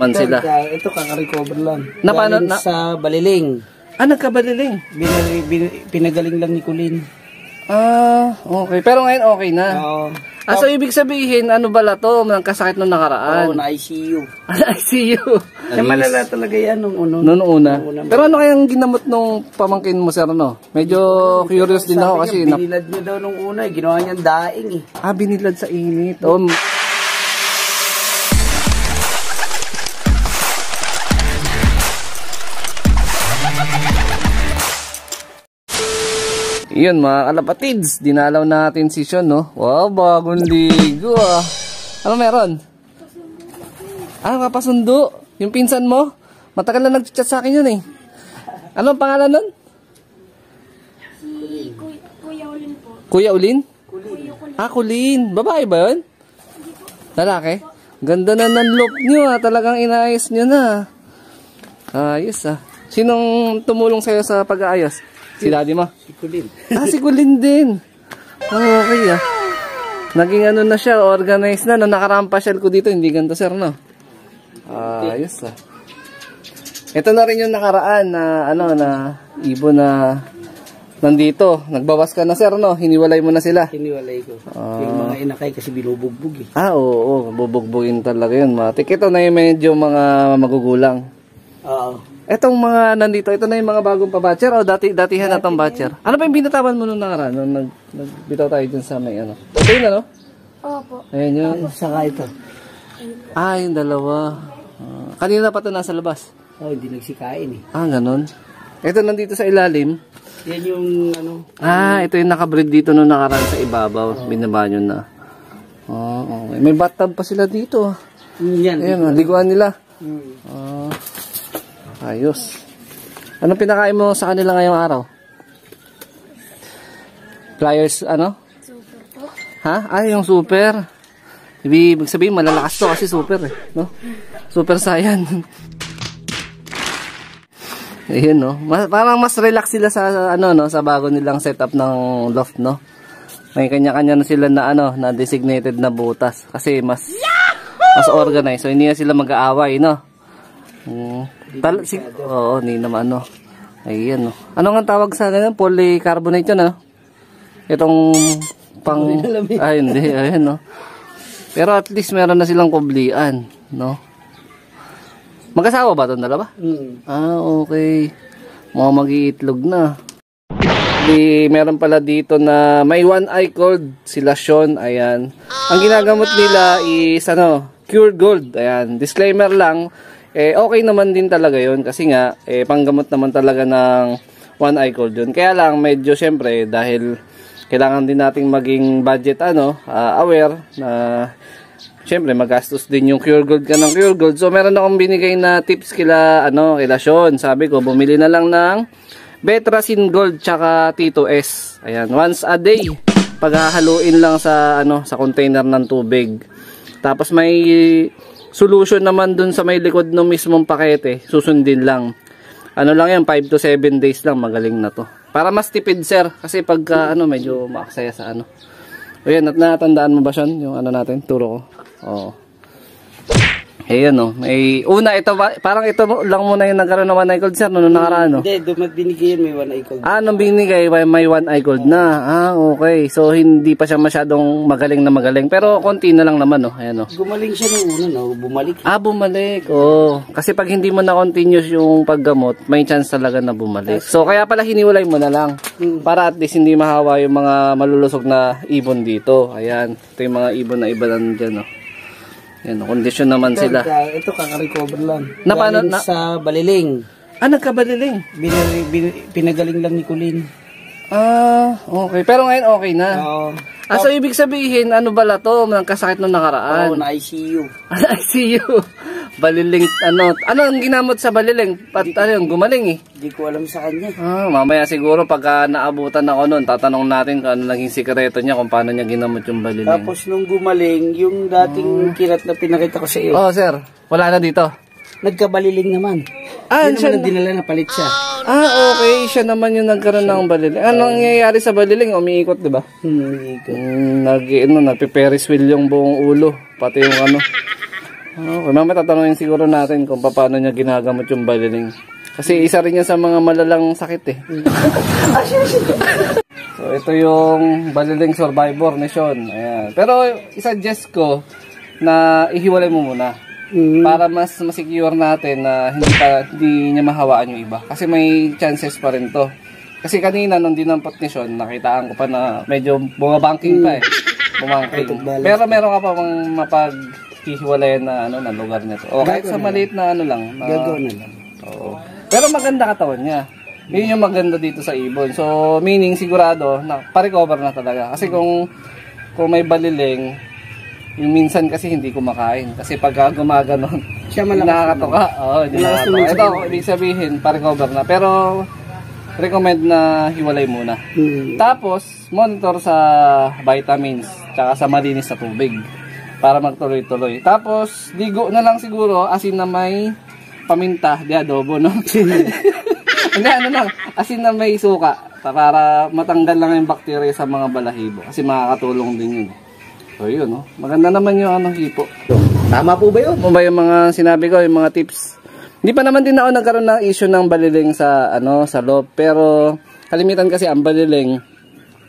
Man sila. Ito kaka-recover lang. Na paano na sa Baliling. Nagkabaliling. Pinagaling lang ni Colin. Okay. Pero ngayon okay na. Oo. So ibig sabihin, ano bala to? Nagkasakit nung nakaraan. Oo, na-ICU. ICU. Malala talaga yan nung una. Noong una. Pero ano kayang ginamot nung pamangkin mo, sir, no? Medyo curious din ako kasi... Binilad niya daw nung una, ginawa niyang daing eh. Binilad sa init. Yun mga kalapatids, dinalaw natin si Sean, no? Wow, bagong ligo ah. Ano meron? Kapasundo. Yung pinsan mo? Matagal na nag-chat sa akin yun eh. Ano ang pangalan nun? Si Kuya Ulin po. Kuya Ulin? Kulin. Kulin. Babae ba yun? Lalaki? Ganda na ng look nyo ah. Talagang inayos nyo na. Ayos ah. Sinong tumulong sa'yo sa pag-aayos? Si daddy mo? Si Colin. Si Colin din. Okay ah. Naging ano na siya, organized na. Nung nakaraang pasyal ko dito, hindi ganito sir, no? Ayos ah. Ito na rin yung nakaraan na, na ibon na nandito. Nagbawas ka na sir, no? Hiniwalay mo na sila. Hiniwalay ko. Yung mga inakay kasi binubugbog eh. Oo. Bubugbugin talaga yun. Matik. Ito na yung medyo mga magugulang. Oo. Etong mga nandito, ito na yung mga bagong pabatcher o datihan na itong batcher? Ano pa yung binatawan mo nung nakaraan? Nung nagbitaw tayo dun sa may ano? Ito yun ano? Opo. Ayan yun. Saka ito. Yung dalawa. Kanina pa ito nasa labas? Hindi nagsikain eh. Ganun. Ito nandito sa ilalim. Yan yung ano. Ito yung nakabreed dito nung nakaraan sa ibabaw. Binabanyo na. Okay. May bathtub pa sila dito. Yan. Ayan, liguan nila. Ayos. Anong pinakain mo sa kanila ngayong araw? Flyers, ano? Super po. Yung super. Ibig sabihin, malalakas to kasi super eh. No? Super Saiyan. Ayun, no? Parang mas relax sila sa, sa bago nilang setup ng loft, no? May kanya-kanya na sila na, na designated na butas. Kasi mas organized. So, hindi na sila mag-aaway, no? Hindi naman Ayan no. Ano nga tawag sa ganyan? Polycarbonate yun ano? Itong pang... hindi. Ayan no. Pero at least meron na silang kublian. No? Mag-asawa ba itong dalawa? Okay. Mga mag-iitlog na. Meron pala dito na may one eye cold sila Sean. Ayan. Ang ginagamot nila is Cure Gold. Ayan. Disclaimer lang. Okay naman din talaga yun kasi nga panggamot naman talaga ng one eye cold yun. Kaya lang medyo syempre dahil kailangan din nating maging budget aware na syempre magastos din yung Cure Gold ka ng Cure Gold. So meron akong binigay na tips kila Sean. Sabi ko bumili na lang ng Betracin Gold tsaka T2S. Ayan, once a day. Paghahaluin lang sa sa container ng tubig. Tapos may solution naman dun sa may likod ng mismong pakete, susundin lang. Lang yan, 5 to 7 days lang, magaling na to. Para mas tipid sir, kasi pagka medyo maaksaya sa Ayan, natandaan mo ba siya yung natin, turo ko? Oo. Ayan may una ito, parang ito lang muna yung nagkaroon ng one eye cold sir, nung nakaraan Hindi, binigay yun may one eye cold. Nung binigay, may one eye cold na. Okay. So, hindi pa siya masyadong magaling na magaling. Pero, konti na lang naman Ayan Gumaling siya nung una bumalik. Bumalik. Kasi pag hindi mo na continuous yung paggamot, may chance talaga na bumalik. So, kaya pala hiniwalay mo na lang. Para at least hindi mahawa yung mga malulusog na ibon dito. Ayan. Ito yung mga ibon na iba lang dyan Yan, kondisyon naman sila. Ito kaka-recover lang. Na paano? Sa Baliling. Nagkabaliling. Pinagaling lang ni Colin. Okay. Pero ngayon okay na. So ibig sabihin, bala to? Nagkasakit nung nakaraan? Na-ICU. ICU. Baliling, ano ang ginamot sa baliling? Gumaling eh. Hindi ko alam sa kanya. Mamaya siguro pagka naabutan ako nun, tatanong natin kung ano naging sikreto niya, kung paano niya ginamot yung baliling. Tapos nung gumaling, yung dating kirat na pinakita ko sa iyo. Sir. Wala na dito. Nagkabaliling naman. Yun naman ang dinala na palit siya. Okay. Siya naman yung nagkaroon ng baliling. Anong nangyayari sa baliling? Umiikot, di ba? Umiikot. Nagpe-Ferris wheel yung buong ulo. Pati yung Okay, mamaya tatanungin siguro natin kung paano niya ginagamot yung baliling. Kasi isa rin yan sa mga malalang sakit eh. So ito yung baliling survivor ni Sean. Ayan. Pero isa-suggest ko na ihiwalay mo muna. Para mas masecure natin na hindi niya mahawaan yung iba. Kasi may chances pa rin to. Kasi kanina nung dinampot ni Sean, nakitaan ko pa na medyo bumabanking pa eh. Bumangking. Pero meron ka pa bang mapaghihiwalayan na ano na lugar nito. O kahit sa maliit na ano lang. Gagawin na lang. Oo. Pero maganda katawan niya. Yun yung maganda dito sa ibon. So meaning sigurado na pa-recover na talaga. Kasi kung may baliling, yung minsan kasi hindi kumakain. Kasi pagka gumaganon, Siya malakas nakakatuka. Oo, hindi nakakatuka. Ito, ibig sabihin, pa-recover na. Pero recommend na hiwalay muna. Tapos, monitor sa vitamins, tsaka sa malinis na tubig para magtuloy-tuloy. Tapos, ligo na lang siguro, asin na may paminta, di adobo, no? Hindi, ano lang, asin na may suka para matanggal lang yung bakterya sa mga balahibo. Kasi makakatulong din yun. So, yun, no? Maganda naman yung ano, hipo. Tama po ba yun? Ano ba yung mga sinabi ko, yung mga tips? Hindi pa naman din ako nagkaroon ng issue ng baliling sa sa loob, pero kalimitan kasi ang baliling,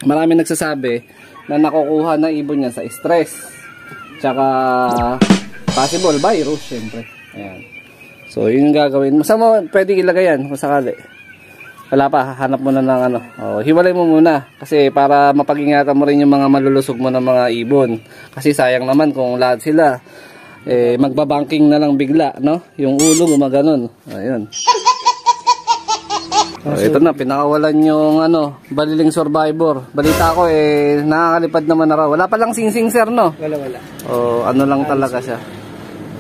marami nagsasabi na nakukuha na ibon niya sa stress. Tsaka possible virus syempre. Ayan. So yun yung gagawin mo. Saan mo pwede ilagay yan kung sakali? Wala pa, hanap mo na ng hiwalay mo muna kasi para mapag-ingatan mo rin yung mga malulusog mo ng mga ibon. Kasi sayang naman kung lahat sila magbabanking na lang bigla, no? Yung ulo gumaganon. Ayun. So, ito na, pinakawalan yung baliling survivor. Balita ko nakakalipad naman na raw. Wala pa lang singsing sir, no? Wala. Ano lang talaga siya.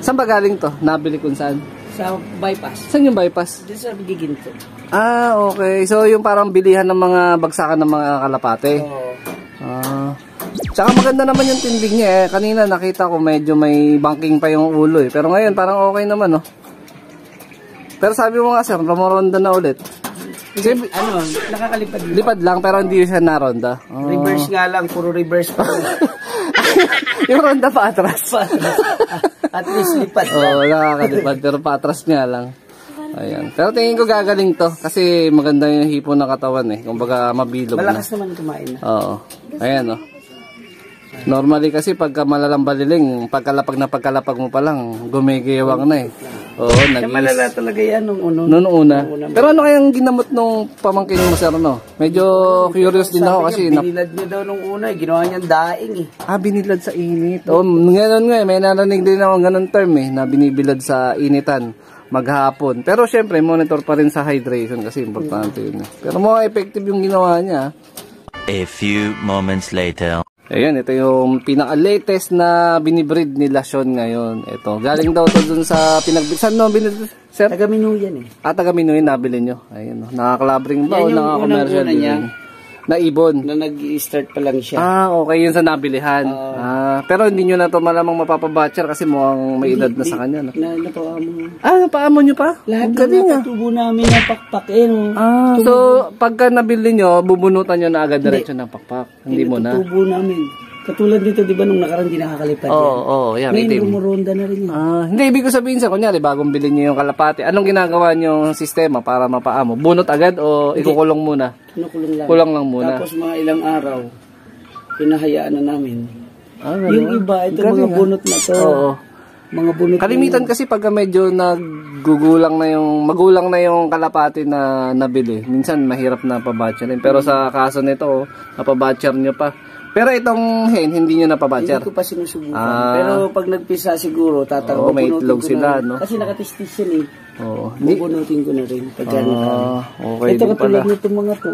Saan ba galing to? Nabili kung saan? Sa bypass. Saan yung bypass? Dito sa Giginto. Ah, okay. So yung parang bilihan ng mga bagsakan ng mga kalapate. Oo. Tsaka maganda naman yung tinding niya Kanina nakita ko medyo may banking pa yung ulo Pero ngayon parang okay naman Pero sabi mo nga sir, rumoronda na ulit. Kasi, nakakalipad lang. Lipad lang pero hindi siya naronda. Reverse nga lang, puro reverse pa. Yung ronda pa atras. At least lipad lang. Oo, nakakalipad pero pa atras nga lang. Ayan. Pero tingin ko gagaling to kasi maganda yung hipo ng katawan Kumbaga mabilog Malakas na. naman kumain na. Oo. Ayan Normally kasi pagka malalang baliling, pagkalapag mo pa lang, gumigewang na Oo, Malala talaga yan nung una. Noong una. Pero ano kayang ginamot nung pamangkin mo sir Medyo curious din ako kasi binilad niya daw nung una ginawa niyang daing binilad sa init. Ngayon nga may narinig din ako ganun term na binibilad sa initan maghapon. Pero syempre monitor pa rin sa hydration kasi importante yun. Pero mga effective yung ginawa niya. A few moments later. Ayan, ito yung pinaka-latest na binibreed ni Sean ngayon. Ito, galing daw to dun sa saan no binibreed? Sir? Taga-Minu yan Taga-Minu yun, nabili nyo. Ayun, nakaklabring ba o naka-commercial din? Na ibon. Na nag-start pa lang siya. Okay, yun sa nabilihan. Pero hindi nyo na to malamang mapapabatcher kasi mukhang may edad na sa kanya. Napaamo. Napaamo nyo pa? Lahat ng napatubo namin na pakpak So, pagka nabili nyo, bubunutan nyo na agad diretso ng pakpak. Hindi mo na. Natutubo namin. Katulad nito, di ba, nung nakarang di nakakalipad yan? Oo, yan. Ngayon, rumuronda na rin yan. Hindi, ibig ko sabihin sa kunyari, bagong bilhin nyo yung kalapate, anong ginagawa nyo yung sistema para mapaamo? Bunot agad o ikukulong muna? Kinukulong lang. Kulang lang muna. Tapos mga ilang araw, pinahayaan na namin. Yung Yung iba, ito mga bunot na to. Oo. Mga bunot Kalimitan kasi pagka medyo magulang na yung kalapate na nabili, minsan mahirap na pabatcherin. Pero sa kaso nito, napabatcher nyo pa. Pero itong hen, hindi nyo napabatcher. Hindi ko pa sinusubukan. Pero pag nagpisa siguro, tatawag may itlog sila, no? Kasi nakatistis yan Oo. Bubunutin ko na rin. Okay ito din pala. katulad nitong mga to.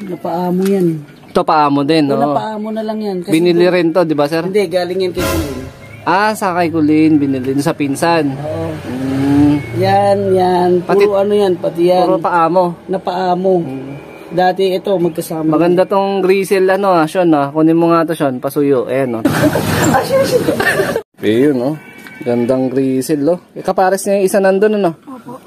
Napaamo yan. Ito paamo din, no? Napaamo na lang yan. Kasi Binili rin to, di ba sir? Hindi, galing yan kay Kulin. Sa kay Kulin, binili sa pinsan. Oo. Yan. Puro yan, pati yan. Puro paamo. Napaamo. Dati ito, magkasama. Maganda tong grisel, Sean, Kunin mo nga to, Sean, pasuyo. Ayan, Ayun, Gandang grisel, Kapares niya yung isa nandun, Opo.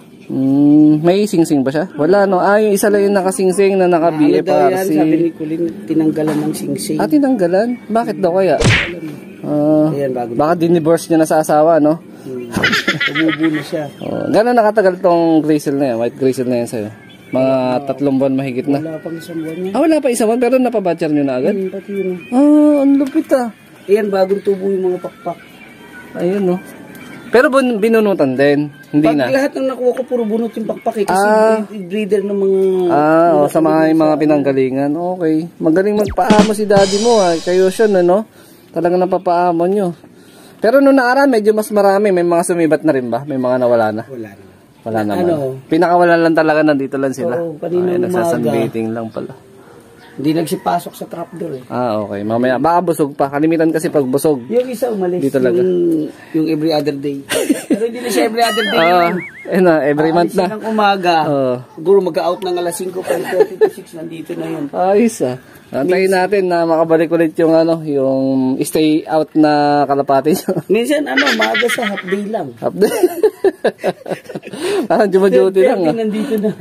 May singsing ba siya? Wala, yung isa lang yung nakasingsing na naka-BFRC. Sabi ni Kulin, tinanggalan ng singsing. Tinanggalan? Bakit daw kaya? Ayan, bago. Baka dinivorce niya na sa asawa, no? Tumubo na siya. Gano'n nakatagal tong grizzle na yan? White grizzle na yan sa'yo? Mga 3 buwan mahigit na. Wala pang isang buwan niya. Wala pa isang buwan pero napabatcher nyo na agad? Pati yun. Ang lupit Ayan, bagong tubo yung mga pakpak. Ayun, no? Pero binunutan din? Hindi Pag na? lahat ng nakuha ko, puro bunot yung pakpak eh. Kasi breeder ng mga... Sa mga pinanggalingan. Okay. Magaling magpaamo si daddy mo, ha? Kayo siya, no? Talagang napapaamo nyo. Pero nung nakaraan, medyo mas marami. May mga sumibat na rin ba? May mga nawala na? Wala naman. Wala naman. Pinakawala lang talaga, nandito lang sila. Oo, kanina nagsasunbathing lang pala. Hindi nagsipasok sa trapdoor eh. Okay. Mamaya, baka busog pa. Kalimitan kasi pag busog. Yung isa umalis. Di talaga. Yung every other day. Pero hindi na siya every other day. Every month na. Ng umaga. Siguro mag-out ng alas 5 pa. 36 nandito na yun. Ayos Antayin natin na makabalik ulit yung yung stay out na kalapati niya. Minsan maaga sa half day lang. Parang duty lang. Nandito na.